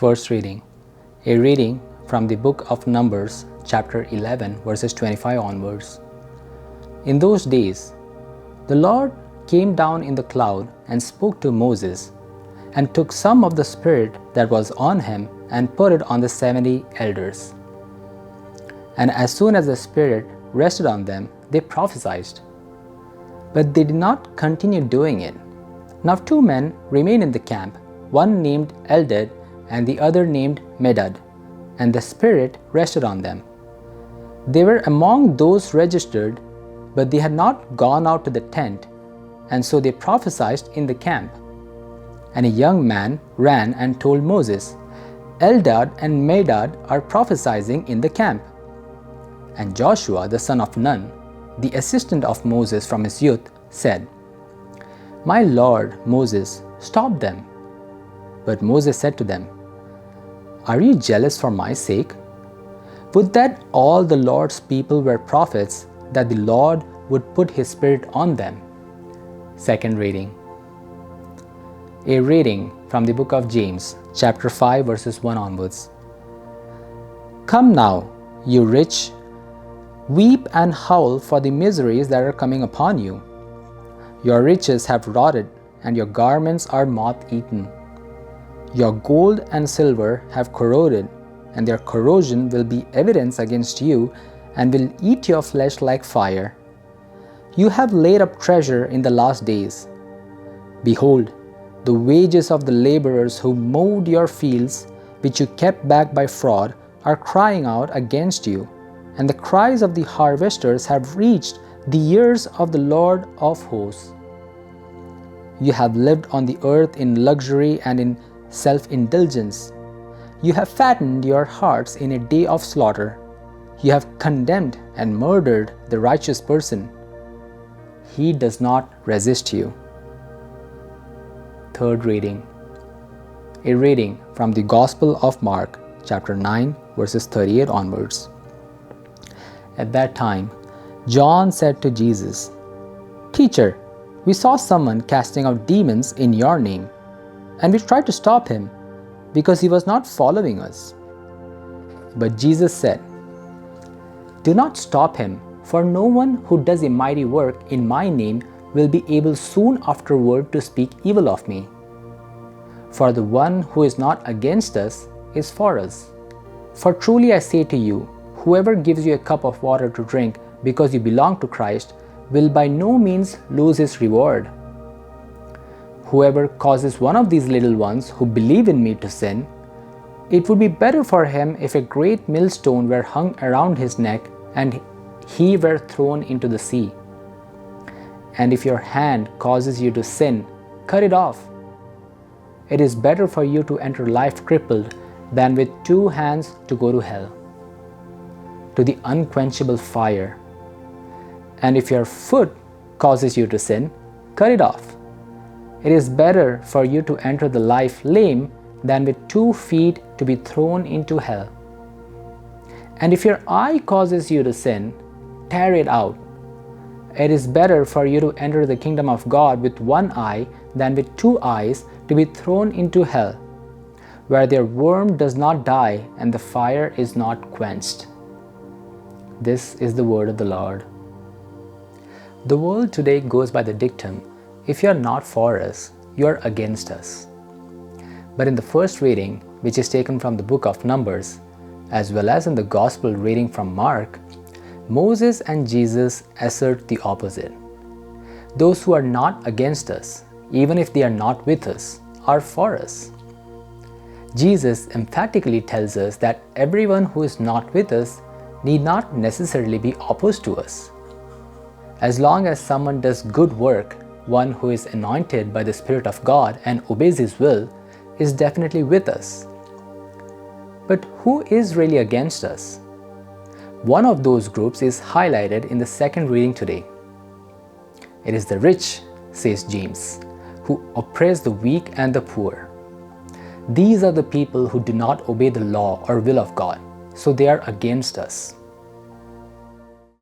First reading. A reading from the book of Numbers, chapter 11, verses 25 onwards. In those days, the Lord came down in the cloud and spoke to Moses, and took some of the Spirit that was on him and put it on the 70 elders. And as soon as the Spirit rested on them, they prophesied. But they did not continue doing it. Now 2 men remained in the camp, one named Eldad and the other named Medad, and the Spirit rested on them. They were among those registered, but they had not gone out to the tent, and so they prophesied in the camp. And a young man ran and told Moses, Eldad and Medad are prophesying in the camp. And Joshua the son of Nun, the assistant of Moses from his youth, said, My lord Moses, stop them. But Moses said to them, Are you jealous for my sake? Would that all the Lord's people were prophets, that the Lord would put his Spirit on them. Second reading. A reading from the book of James, chapter 5, verses 1 onwards. Come now, you rich, weep and howl for the miseries that are coming upon you. Your riches have rotted, and your garments are moth-eaten. Your gold and silver have corroded, and their corrosion will be evidence against you, and will eat your flesh like fire. You have laid up treasure in the last days. Behold, the wages of the laborers who mowed your fields, which you kept back by fraud, are crying out against you, and the cries of the harvesters have reached the ears of the Lord of hosts. You have lived on the earth in luxury and in self-indulgence. You have fattened your hearts in a day of slaughter. You have condemned and murdered the righteous person. He does not resist you. Third reading. A reading from the Gospel of Mark, chapter 9, verses 38 onwards. At that time, John said to Jesus, Teacher, we saw someone casting out demons in your name, and we tried to stop him, because he was not following us. But Jesus said, Do not stop him, for no one who does a mighty work in my name will be able soon afterward to speak evil of me. For the one who is not against us is for us. For truly I say to you, whoever gives you a cup of water to drink because you belong to Christ will by no means lose his reward. Whoever causes one of these little ones who believe in me to sin, it would be better for him if a great millstone were hung around his neck and he were thrown into the sea. And if your hand causes you to sin, cut it off. It is better for you to enter life crippled than with 2 hands to go to hell, to the unquenchable fire. And if your foot causes you to sin, cut it off. It is better for you to enter the life lame than with 2 feet to be thrown into hell. And if your eye causes you to sin, tear it out. It is better for you to enter the kingdom of God with 1 eye than with 2 eyes to be thrown into hell, where their worm does not die and the fire is not quenched. This is the word of the Lord. The world today goes by the dictum, if you are not for us, you are against us. But in the first reading, which is taken from the book of Numbers, as well as in the Gospel reading from Mark, Moses and Jesus assert the opposite. Those who are not against us, even if they are not with us, are for us. Jesus emphatically tells us that everyone who is not with us need not necessarily be opposed to us. As long as someone does good work, one who is anointed by the Spirit of God and obeys His will is definitely with us. But who is really against us? One of those groups is highlighted in the second reading today. It is the rich, says James, who oppress the weak and the poor. These are the people who do not obey the law or will of God, so they are against us.